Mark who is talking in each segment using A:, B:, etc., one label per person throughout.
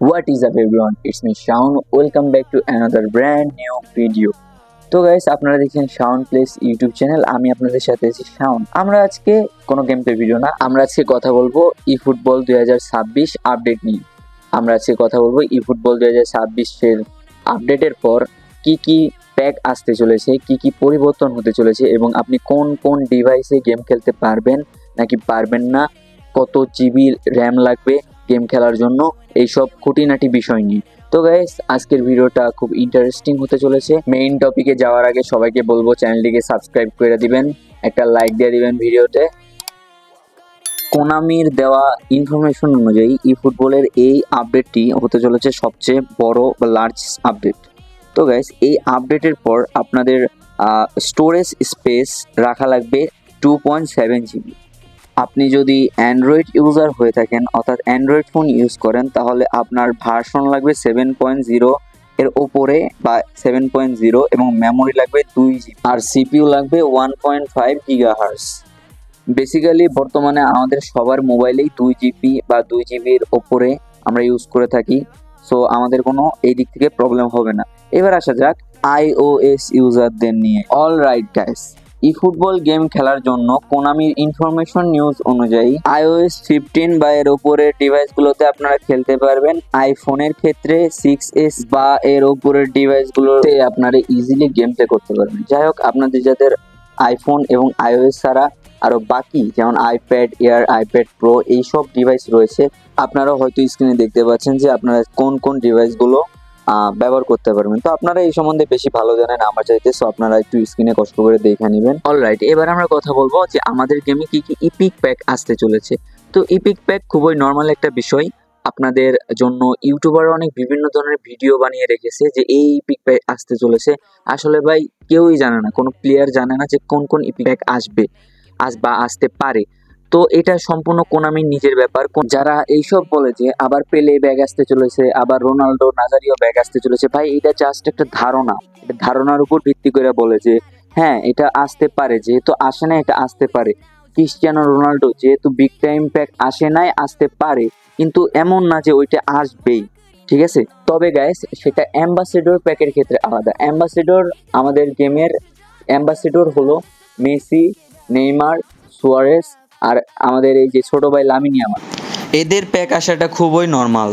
A: What is up everyone? It's me Shaun. Welcome back to another brand new video. তো guys আপনারা দেখছেন Shaon place YouTube channel. আমি আপনাদের সাথে আছি শাউন। আমরা আজকে কোনো গেম প্লে ভিডিও না, আমরা আজকে কথা বলবো ই ফুটবল 2026 আপডেট নিয়ে। আমরা আজকে কথা বলবো ই ফুটবল 2026 এর আপডেটের পর কি কি প্যাক আসতে চলেছে, কি কি পরিবর্তন হতে চলেছে এবং আপনি কোন কোন ডিভাইসে গেম খেলতে পারবেন নাকি পারবেন না, কত জিবি র্যাম লাগবে গেম খেলার জন্য, এইসব খুঁটিনাটি বিষয় নিয়ে। তো গাইস আজকের ভিডিওটা খুব ইন্টারেস্টিং হতে চলেছে। মেইন টপিকে যাওয়ার আগে সবাইকে বলবো চ্যানেলটিকে সাবস্ক্রাইব করে দিবেন, একটা লাইক দিয়ে দিবেন ভিডিওতে। কোনামির দেওয়া ইনফরমেশন অনুযায়ী ই ফুটবলের এই আপডেটটি হতে চলেছে সবচেয়ে বড় বা লার্জ আপডেট। তো গাইস এই আপডেটের পর আপনাদের স্টোরেজ স্পেস রাখা লাগবে 2.7 জিবি। আপনি যদি অ্যান্ড্রয়েড ইউজার হয়ে থাকেন অর্থাৎ অ্যান্ড্রয়েড ফোন ইউজ করেন তাহলে আপনার ভার্সন লাগবে 7.0 এর ওপরে বা 7.0 এবং মেমোরি লাগবে 2 জিবি আর সিপিইউ লাগবে 1.5 গিগাহার্টজ। বেসিক্যালি বর্তমানে আমাদের সবার মোবাইলেই 2 জিবি বা 2 জিবির ওপরে আমরা ইউজ করে থাকি, সো আমাদের কোনো এই দিক থেকে প্রবলেম হবে না। এবার আসা যাক iOS ইউজারদের নিয়ে। অল রাইট গাইস, ই ফুটবল গেম খেলার জন্য কোনামির ইনফরমেশন নিউজ অনুযায়ী iOS 15 বা এর উপরের ডিভাইসগুলোতে আপনারা খেলতে পারবেন। আইফোনের ক্ষেত্রে 6s বা এর উপরের ডিভাইসগুলোতে আপনারা ইজিলি গেম প্লে করতে পারবেন। যাই হোক, আপনাদের যাদের আইফোন এবং iOS ছাড়া আরও বাকি যেমন আইপ্যাড এয়ার, আইপ্যাড প্রো এইসব ডিভাইস রয়েছে, আপনারা হয়তো স্ক্রিনে দেখতে পাচ্ছেন যে আপনারা কোন কোন ডিভাইসগুলো ব্যবহার করতে পারবেন। তো আপনারা এই সম্বন্ধে বেশি ভালো জানেন আমার চাইতে, সো আপনারা একটু স্ক্রিনে কষ্ট করে দেখে নেবেন। অলরাইট, এবার আমরা কথা বলবো যে আমাদের গেমে কি কি ইপিক প্যাক আসতে চলেছে। তো ইপিক প্যাক খুবই নর্মাল একটা বিষয় আপনাদের জন্য। ইউটিউবার অনেক বিভিন্ন ধরনের ভিডিও বানিয়ে রেখেছে যে এই ইপিক প্যাক আসতে চলেছে। আসলে ভাই কেউই জানে না, কোনো প্লেয়ার জানে না যে কোন কোন ইপিক প্যাক আসবে বা আসতে পারে। তো এটা সম্পূর্ণ কোনামির নিজের ব্যাপার। যারা এইসব বলে যে আবার পেলে ব্যাগ আসতে চলেছে, আবার রোনাল্ডো নাজারিও ব্যাগ আসতে চলেছে, ভাই এটা জাস্ট একটা ধারণা। এটা ধারণার উপর ভিত্তি করে বলে যে হ্যাঁ এটা আসতে পারে, যেহেতু আসে না এটা আসতে পারে। ক্রিস্টিয়ানো রোনাল্ডো যেহেতু বিগ টাইম প্যাক আসে নাই, আসতে পারে, কিন্তু এমন না যে ওইটা আসবেই, ঠিক আছে। তবে গাইস সেটা অ্যাম্বাসেডর প্যাকের ক্ষেত্রে আলাদা। অ্যাম্বাসেডর আমাদের গেমের অ্যাম্বাসেডর হলো মেসি, নেইমার, সুয়ারেস আর আমাদের এই যে ছোট ভাই লামিন ইয়ামাল, এদের প্যাক আসাটা খুবই নর্মাল।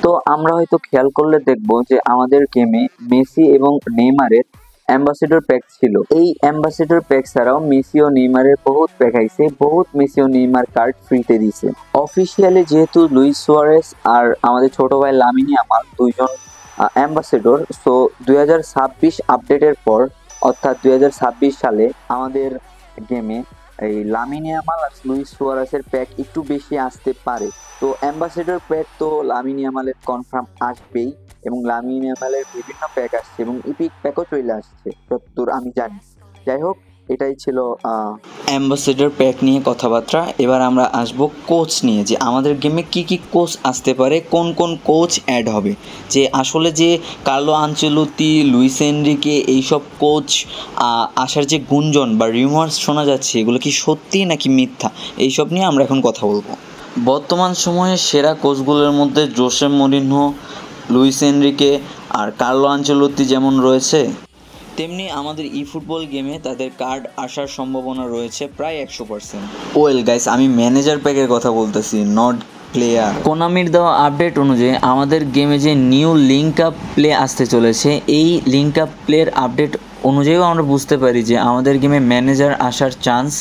A: তো আমরা হয়তো খেয়াল করলে দেখবো যে আমাদের গেমে মেসি এবং নেইমারের অ্যাম্বাসেডর প্যাক ছিল। এই অ্যাম্বাসেডর প্যাক ছাড়াও মেসি ও নেইমারের বহুত প্যাক আইছে, বহুত মেসি ও নেইমার কার্ড ফ্রিতে দিছে। অফিসিয়ালি যেহেতু লুইস সুয়ারেস আর আমাদের ছোট ভাই লামিন ইয়ামাল দুইজন অ্যাম্বাসেডর, সো 2026 আপডেটের পর অর্থাৎ 2026 সালে আমাদের গেমে এই লামিন ইয়ামাল আর লুইস সুয়ারেসের প্যাক একটু বেশি আসতে পারে। তো অ্যাম্বাসেডর প্যাক তো লামিন ইয়ামালের কনফার্ম আসবেই এবং লামিন ইয়ামালের বিভিন্ন প্যাক আসছে এবং ইপিক প্যাকও চলে আসছে যতদূর আমি জানি। যাই হোক, এটাই ছিল অ্যাম্বাসেডর প্যাক নিয়ে কথাবার্তা। এবার আমরা আসব কোচ নিয়ে, যে আমাদের গেমে কি কি কোচ আসতে পারে, কোন কোন কোচ অ্যাড হবে। যে আসলে যে কার্লো আনচেলত্তি, লুইস এনরিকে এইসব কোচ আসার যে গুঞ্জন বা রিউমার্স শোনা যাচ্ছে, এগুলো কি সত্যি নাকি মিথ্যা, এইসব নিয়ে আমরা এখন কথা বলবো। বর্তমান সময়ে সেরা কোচগুলোর মধ্যে জোসে মরিনহো, লুইস এনরিকে আর কার্লো আনচেলত্তি যেমন রয়েছে, তেমনি আমাদের ই ফুটবল গেমে তাদের কার্ড আসার সম্ভাবনা রয়েছে প্রায় 100%। ওয়েল গাইস, আমি ম্যানেজার প্যাকের কথা বলতেছি, নট প্লেয়ার। কোনামির দেওয়া আপডেট অনুযায়ী আমাদের গেমে যে নিউ লিঙ্ক আপ প্লে আসতে চলেছে, এই লিঙ্ক আপ প্লের আপডেট অনুযায়ীও আমরা বুঝতে পারি যে আমাদের গেমে ম্যানেজার আসার চান্স,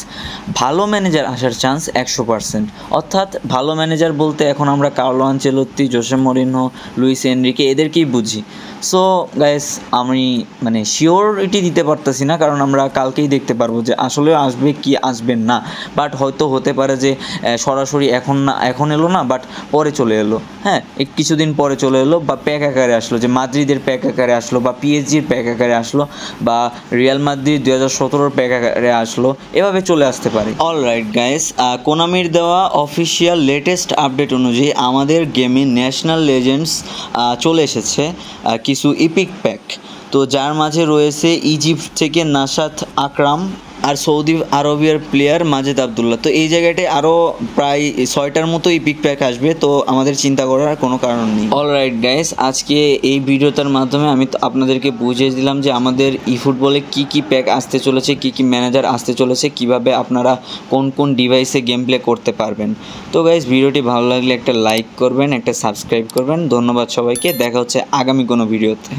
A: ভালো ম্যানেজার আসার চান্স 100%। অর্থাৎ ভালো ম্যানেজার বলতে এখন আমরা Carlo Ancelotti, José Mourinho, Luis Enrique এদেরকেই বুঝি। সো গাইস আমি শিওরিটি দিতে পারতেছি না, কারণ আমরা কালকেই দেখতে পারবো যে আসলেও আসবে কি আসবে না। বাট হয়তো হতে পারে যে সরাসরি এখন এলো না, বাট পরে চলে এলো, হ্যাঁ কিছুদিন পরে চলে এলো, বা প্যাক আকারে আসলো, যে মাদ্রিদের প্যাক আকারে আসলো, বা পিএসজির প্যাক আকারে আসলো, বা রিয়াল মাদ্রিদ 2017 প্যাক আকারে আসলো, এভাবে চলে আসতে পারে। অলরাইট গাইস, কোনামির দেওয়া অফিসিয়াল লেটেস্ট আপডেট অনুযায়ী আমাদের গেমে ন্যাশনাল লেজেন্ডস চলে এসেছে কিছু ইপিক প্যাক। তো যার মাঝে রয়েছে ইজিপ্ট থেকে নাসাত আকরাম, আর সৌদি আরবিয়ার প্লেয়ার মাজেদ আবদুল্লাহ। তো এই জায়গাটায় আরও প্রায় 6টার মতো ইপিক প্যাক আসবে, তো আমাদের চিন্তা করার কোনো কারণ নেই। অলরাইট গাইস, আজকে এই ভিডিওটার মাধ্যমে আমি আপনাদেরকে বুঝিয়ে দিলাম যে আমাদের ই ফুটবলে কী কী প্যাক আসতে চলেছে, কী কী ম্যানেজার আসতে চলেছে, কিভাবে আপনারা কোন কোন ডিভাইসে গেম প্লে করতে পারবেন। তো গাইস, ভিডিওটি ভালো লাগলে একটা লাইক করবেন, একটা সাবস্ক্রাইব করবেন। ধন্যবাদ সবাইকে, দেখা হচ্ছে আগামী কোনো ভিডিওতে।